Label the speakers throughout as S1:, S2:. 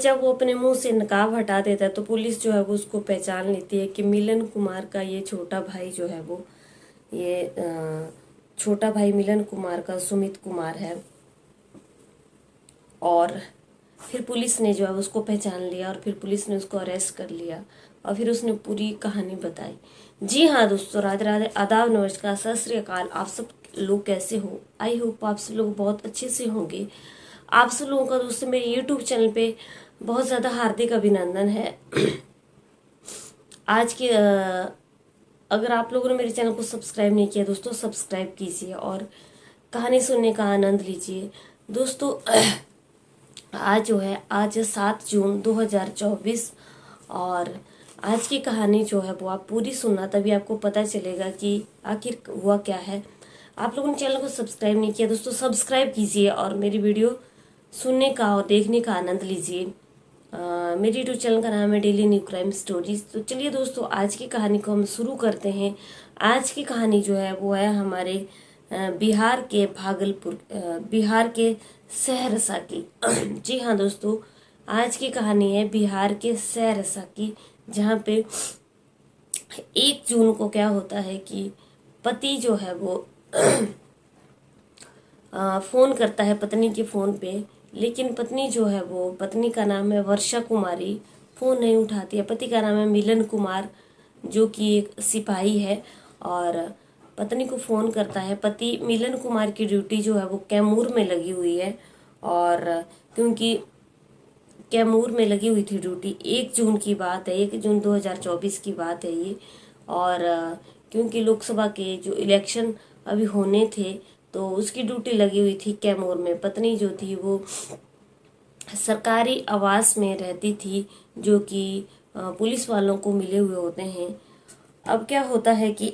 S1: जब वो अपने मुंह से नकाब हटा देता है तो पुलिस जो है वो उसको पहचान लेती है कि मिलन कुमार का ये छोटा भाई जो है वो ये छोटा भाई मिलन कुमार का सुमित कुमार है। और फिर पुलिस ने जो है उसको पहचान लिया और फिर पुलिस ने उसको अरेस्ट कर लिया और फिर उसने पूरी कहानी बताई। जी हाँ दोस्तों, राधे राधे, आदाब, नमस्कार, सत श्री अकाल। आप सब लोग कैसे हो? आई होप आप सब लोग बहुत अच्छे से होंगे। आप सब लोगों का दोस्तों मेरे यूट्यूब चैनल पे बहुत ज़्यादा हार्दिक अभिनंदन है। आज के अगर आप लोगों ने मेरे चैनल को सब्सक्राइब नहीं किया दोस्तों, सब्सक्राइब कीजिए और कहानी सुनने का आनंद लीजिए दोस्तों। आज जो है, आज 7 जून 2024 और आज की कहानी जो है वो आप पूरी सुनना, तभी आपको पता चलेगा कि आखिर हुआ क्या है। आप लोगों ने चैनल को सब्सक्राइब नहीं किया दोस्तों, सब्सक्राइब कीजिए और मेरी वीडियो सुनने का और देखने का आनंद लीजिए। मेरे यूट्यूब चैनल का नाम है डेली न्यू क्राइम स्टोरीज। तो चलिए दोस्तों, आज की कहानी को हम शुरू करते हैं। आज की कहानी जो है वो है हमारे बिहार के भागलपुर, बिहार के सहरसा की। जी हाँ दोस्तों, आज की कहानी है बिहार के सहरसा की, जहाँ पे 1 जून को क्या होता है कि पति जो है वो फोन करता है पत्नी के फोन पे, लेकिन पत्नी जो है वो, पत्नी का नाम है वर्षा कुमारी, फोन नहीं उठाती है। पति का नाम है मिलन कुमार जो कि एक सिपाही है और पत्नी को फोन करता है। पति मिलन कुमार की ड्यूटी जो है वो कैमूर में लगी हुई है और क्योंकि कैमूर में लगी हुई थी ड्यूटी, 1 जून की बात है, 1 जून 2024 की बात है ये। और क्योंकि लोकसभा के जो इलेक्शन अभी होने थे तो उसकी ड्यूटी लगी हुई थी कैमूर में। पत्नी जो थी वो सरकारी आवास में रहती थी जो कि पुलिस वालों को मिले हुए होते हैं। अब क्या होता है कि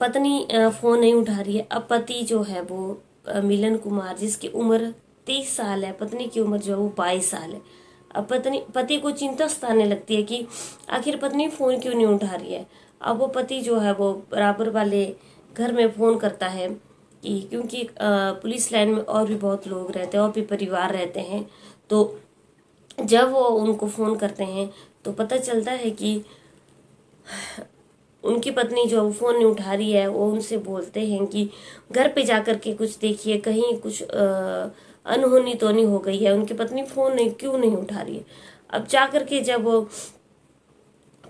S1: पत्नी फोन नहीं उठा रही है। अब पति जो है वो मिलन कुमार, जिसकी उम्र 30 साल है, पत्नी की उम्र जो है वो 22 साल है। अब पति को चिंता सताने लगती है कि आखिर पत्नी फोन क्यों नहीं उठा रही है। अब वो पति जो है वो बराबर वाले घर में फोन करता है कि क्योंकि पुलिस लाइन में और भी बहुत लोग रहते हैं और भी परिवार रहते हैं। तो जब वो उनको फोन करते हैं तो पता चलता है कि उनकी पत्नी जो फोन नहीं उठा रही है। वो उनसे बोलते हैं कि घर पे जाकर के कुछ देखिए, कहीं कुछ अनहोनी तो नहीं हो गई है, उनकी पत्नी फोन क्यों नहीं उठा रही है। अब जाकर के जब वो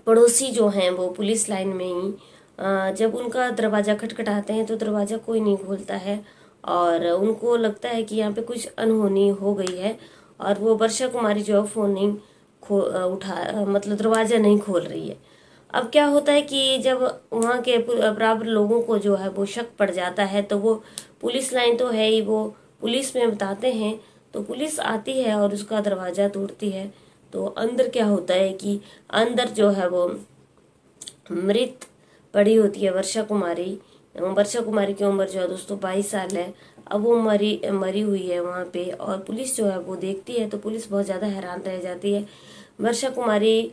S1: पड़ोसी जो हैं वो पुलिस लाइन में ही जब उनका दरवाज़ा खटखटाते हैं तो दरवाज़ा कोई नहीं खोलता है और उनको लगता है कि यहाँ पे कुछ अनहोनी हो गई है और वो वर्षा कुमारी जो है फ़ोन नहीं मतलब दरवाज़ा नहीं खोल रही है। अब क्या होता है कि जब वहाँ के बराबर लोगों को जो है वो शक पड़ जाता है तो वो पुलिस लाइन तो है ही, वो पुलिस में बताते हैं तो पुलिस आती है और उसका दरवाज़ा तोड़ती है। तो अंदर क्या होता है कि अंदर जो है वो मृत पड़ी होती है वर्षा कुमारी। वर्षा कुमारी की उम्र जो है दोस्तों 22 साल है। अब वो मरी हुई है वहाँ पे और पुलिस जो है वो देखती है तो पुलिस बहुत ज़्यादा हैरान रह जाती है। वर्षा कुमारी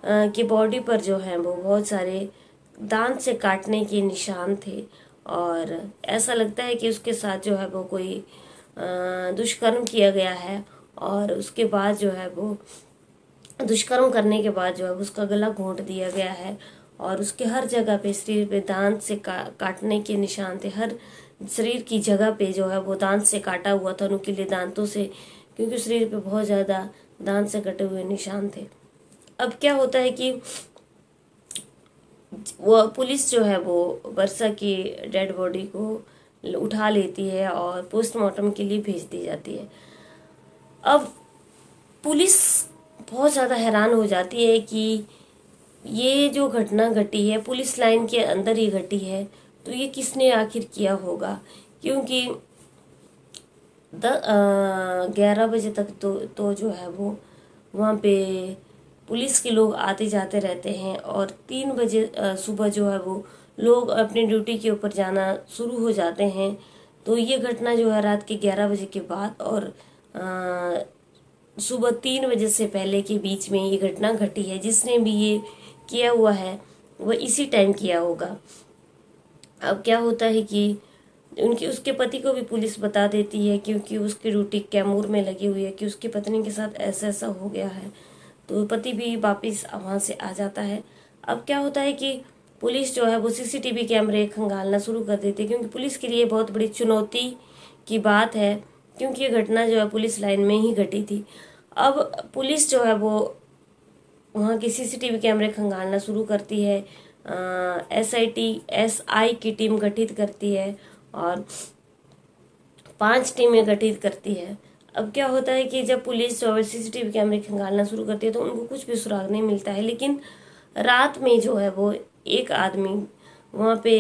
S1: की बॉडी पर जो है वो बहुत सारे दांत से काटने के निशान थे और ऐसा लगता है कि उसके साथ जो है वो कोई दुष्कर्म किया गया है और उसके बाद जो है वो दुष्कर्म करने के बाद जो है उसका गला घोंट दिया गया है और उसके हर जगह पे शरीर पे दांत से काटने के निशान थे। हर शरीर की जगह पे जो है वो दांत से काटा हुआ था, नुकीले दांतों से, क्योंकि शरीर पे बहुत ज़्यादा दांत से कटे हुए निशान थे। अब क्या होता है कि वो पुलिस जो है वो वर्षा की डेड बॉडी को उठा लेती है और पोस्टमार्टम के लिए भेज दी जाती है। अब पुलिस बहुत ज़्यादा हैरान हो जाती है कि ये जो घटना घटी है पुलिस लाइन के अंदर ही घटी है, तो ये किसने आखिर किया होगा। क्योंकि 11 बजे तक तो जो है वो वहाँ पे पुलिस के लोग आते जाते रहते हैं और 3 बजे सुबह जो है वो लोग अपनी ड्यूटी के ऊपर जाना शुरू हो जाते हैं। तो ये घटना जो है रात के 11 बजे के बाद और सुबह 3 बजे से पहले के बीच में ये घटना घटी है। जिसने भी ये किया हुआ है वो इसी टाइम किया होगा। अब क्या होता है कि उनकी उसके पति को भी पुलिस बता देती है, क्योंकि उसकी ड्यूटी कैमूर में लगी हुई है कि उसकी पत्नी के साथ ऐसा ऐसा हो गया है। तो पति भी वापिस वहाँ से आ जाता है। अब क्या होता है कि पुलिस जो है वो सीसीटीवी कैमरे खंगालना शुरू कर देती है, क्योंकि पुलिस के लिए बहुत बड़ी चुनौती की बात है, क्योंकि ये घटना जो है पुलिस लाइन में ही घटी थी। अब पुलिस जो है वो वहाँ की सीसीटीवी कैमरे खंगालना शुरू करती है। SI की टीम गठित करती है और 5 टीमें गठित करती है। अब क्या होता है कि जब पुलिस जो है सीसीटीवी कैमरे खंगालना शुरू करती है तो उनको कुछ भी सुराग नहीं मिलता है, लेकिन रात में जो है वो एक आदमी वहाँ पे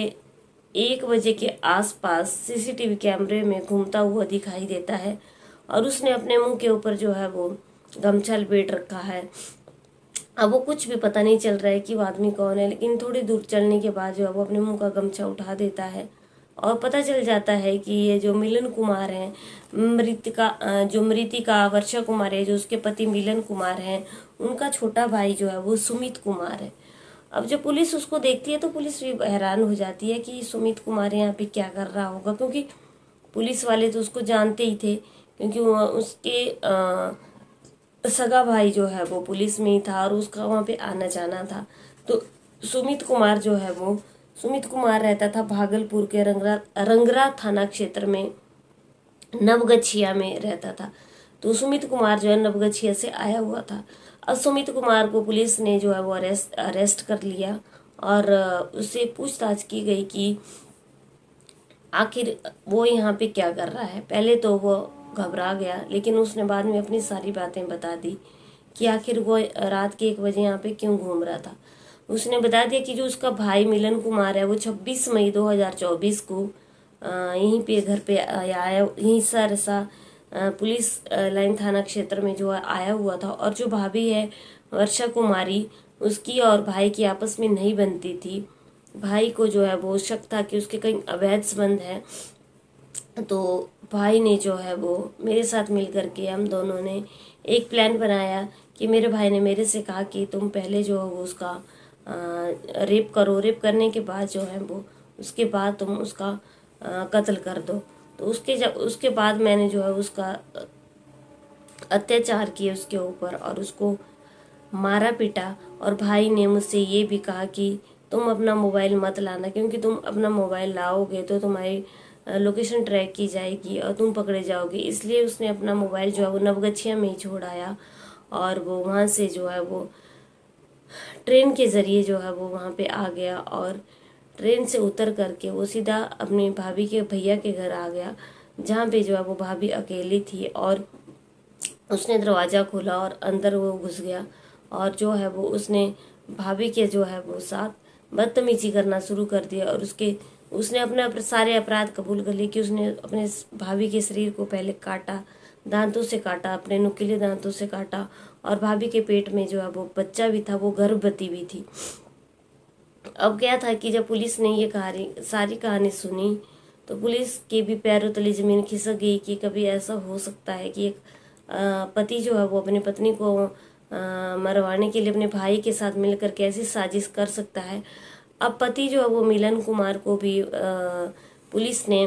S1: 1 बजे के आसपास सीसीटीवी कैमरे में घूमता हुआ दिखाई देता है और उसने अपने मुंह के ऊपर जो है वो गमछा लपेट रखा है। अब वो कुछ भी पता नहीं चल रहा है कि वो आदमी कौन है, लेकिन थोड़ी दूर चलने के बाद जो है वो अपने मुंह का गमछा उठा देता है और पता चल जाता है कि ये जो मिलन कुमार हैं, मृतिका वर्षा कुमार है, जो उसके पति मिलन कुमार हैं, उनका छोटा भाई जो है वो सुमित कुमार है। अब जब पुलिस उसको देखती है तो पुलिस भी हैरान हो जाती है कि सुमित कुमार यहाँ पे क्या कर रहा होगा, क्योंकि पुलिस वाले तो उसको जानते ही थे, क्योंकि उसके सगा भाई जो है वो पुलिस में ही था और उसका वहाँ पे आना जाना था। तो सुमित कुमार रहता था भागलपुर के रंगरा थाना क्षेत्र में, नवगछिया में रहता था। तो सुमित कुमार जो है नवगछिया से आया हुआ था। अब सुमित कुमार को पुलिस ने जो है वो अरेस्ट कर लिया और उससे पूछताछ की गई कि आखिर वो यहाँ पे क्या कर रहा है। पहले तो वो घबरा गया, लेकिन उसने बाद में अपनी सारी बातें बता दी कि आखिर वो रात के 1 बजे यहाँ पे क्यों घूम रहा था। उसने बता दिया कि जो उसका भाई मिलन कुमार है वो 26 मई 2024 को यहीं पे घर पे आया, यहीं सरसा पुलिस लाइन थाना क्षेत्र में जो आया हुआ था। और जो भाभी है वर्षा कुमारी, उसकी और भाई की आपस में नहीं बनती थी। भाई को जो है वो शक था कि उसके कहीं अवैध संबंध है। तो भाई ने जो है वो मेरे साथ मिल करके हम दोनों ने एक प्लान बनाया कि मेरे भाई ने मेरे से कहा कि तुम पहले जो है वो उसका रेप करो, रेप करने के बाद जो है वो उसके बाद तुम उसका कत्ल कर दो। तो उसके बाद मैंने जो है उसका अत्याचार किए उसके ऊपर और उसको मारा पीटा। और भाई ने मुझसे ये भी कहा कि तुम अपना मोबाइल मत लाना, क्योंकि तुम अपना मोबाइल लाओगे तो तुम्हारी लोकेशन ट्रैक की जाएगी और तुम पकड़े जाओगे। इसलिए उसने अपना मोबाइल जो है वो नवगछिया में ही छोड़ आया और वो वहाँ से जो है वो ट्रेन के ज़रिए जो है वो वहाँ पे आ गया और ट्रेन से उतर करके वो सीधा अपनी भाभी के भैया के घर आ गया, जहाँ पे जो है वो भाभी अकेली थी। और उसने दरवाज़ा खोला और अंदर वो घुस गया और जो है वो उसने भाभी के जो है वो साथ बदतमीजी करना शुरू कर दिया। और उसने अपने सारे अपराध कबूल कर लिए कि उसने अपने भाभी के शरीर को पहले काटा, दांतों से काटा, अपने नुकीले दांतों से काटा। और भाभी के पेट में जो है वो बच्चा भी था, वो गर्भवती भी थी। अब क्या था कि जब पुलिस ने ये सारी कहानी सुनी तो पुलिस के भी पैरों तले ज़मीन खिसक गई कि कभी ऐसा हो सकता है कि एक पति जो है वो अपनी पत्नी को मरवाने के लिए अपने भाई के साथ मिलकर के ऐसी साजिश कर सकता है। अब पति जो है वो मिलन कुमार को भी पुलिस ने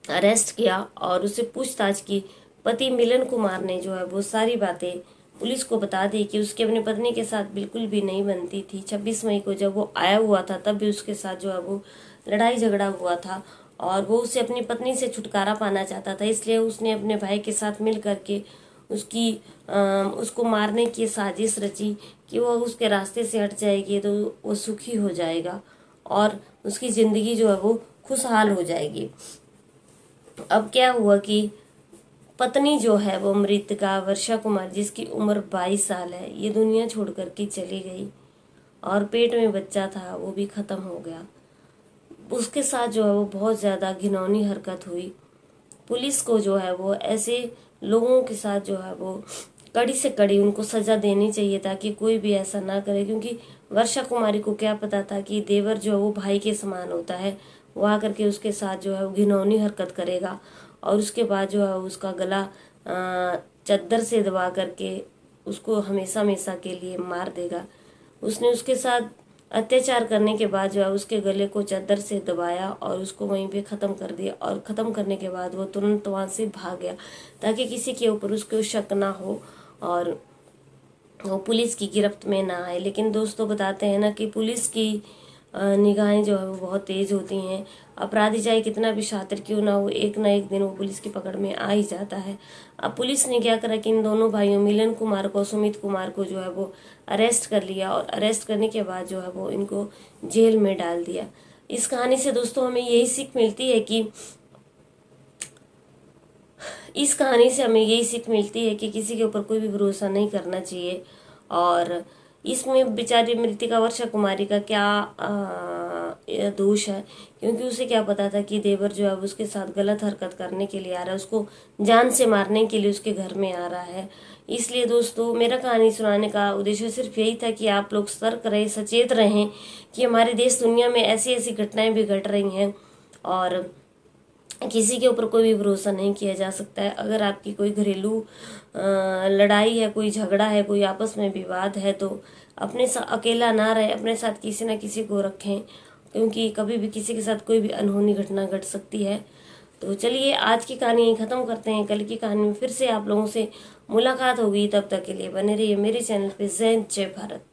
S1: अरेस्ट किया और उससे पूछताछ की। पति मिलन कुमार ने जो है वो सारी बातें पुलिस को बता दी कि उसकी अपनी पत्नी के साथ बिल्कुल भी नहीं बनती थी। 26 मई को जब वो आया हुआ था तब भी उसके साथ जो है वो लड़ाई झगड़ा हुआ था और वो उसे अपनी पत्नी से छुटकारा पाना चाहता था। इसलिए उसने अपने भाई के साथ मिल करके उसको मारने की साजिश रची कि वो उसके रास्ते से हट जाएगी तो वो सुखी हो जाएगा और उसकी ज़िंदगी जो है वो खुशहाल हो जाएगी। अब क्या हुआ कि पत्नी जो है वो मृतिका वर्षा कुमार, जिसकी उम्र 22 साल है, ये दुनिया छोड़ करके चली गई और पेट में बच्चा था वो भी ख़त्म हो गया। उसके साथ जो है वो बहुत ज़्यादा घिनौनी हरकत हुई। पुलिस को जो है वो ऐसे लोगों के साथ जो है वो कड़ी से कड़ी उनको सज़ा देनी चाहिए ताकि कोई भी ऐसा ना करे, क्योंकि वर्षा कुमारी को क्या पता था कि देवर जो है वो भाई के समान होता है, वो आकर के उसके साथ जो है वो घिनौनी हरकत करेगा और उसके बाद जो है उसका गला चद्दर से दबा करके उसको हमेशा हमेशा के लिए मार देगा। उसने उसके साथ अत्याचार करने के बाद जो है उसके गले को चादर से दबाया और उसको वहीं पे ख़त्म कर दिया। और ख़त्म करने के बाद वो तुरंत वहाँ से भाग गया ताकि किसी के ऊपर उसको शक ना हो और वो पुलिस की गिरफ्त में ना आए। लेकिन दोस्तों बताते हैं ना कि पुलिस की निगाहें जो है वो बहुत तेज़ होती हैं। अपराधी चाहे कितना भी शातिर क्यों ना हो, एक ना एक दिन वो पुलिस की पकड़ में आ ही जाता है। अब पुलिस ने क्या करा कि इन दोनों भाइयों मिलन कुमार को, सुमित कुमार को जो है वो अरेस्ट कर लिया और अरेस्ट करने के बाद जो है वो इनको जेल में डाल दिया। इस कहानी से दोस्तों हमें यही सीख मिलती है कि किसी के ऊपर कोई भी भरोसा नहीं करना चाहिए। और इसमें बेचारी मृतिका वर्षा कुमारी का क्या दोष है, क्योंकि उसे क्या पता था कि देवर जो है उसके साथ गलत हरकत करने के लिए आ रहा है, उसको जान से मारने के लिए उसके घर में आ रहा है। इसलिए दोस्तों मेरा कहानी सुनाने का उद्देश्य सिर्फ यही था कि आप लोग सतर्क रहें, सचेत रहें कि हमारे देश दुनिया में ऐसी ऐसी घटनाएं भी घट रही हैं और किसी के ऊपर कोई भी भरोसा नहीं किया जा सकता है। अगर आपकी कोई घरेलू लड़ाई है, कोई झगड़ा है, कोई आपस में विवाद है तो अपने साथ अकेला ना रहे, अपने साथ किसी ना किसी को रखें, क्योंकि कभी भी किसी के साथ कोई भी अनहोनी घटना घट सकती है। तो चलिए आज की कहानी यहीं ख़त्म करते हैं। कल की कहानी में फिर से आप लोगों से मुलाकात होगी। तब तक के लिए बने रहिए मेरे चैनल पे। जय हिंद, जय भारत।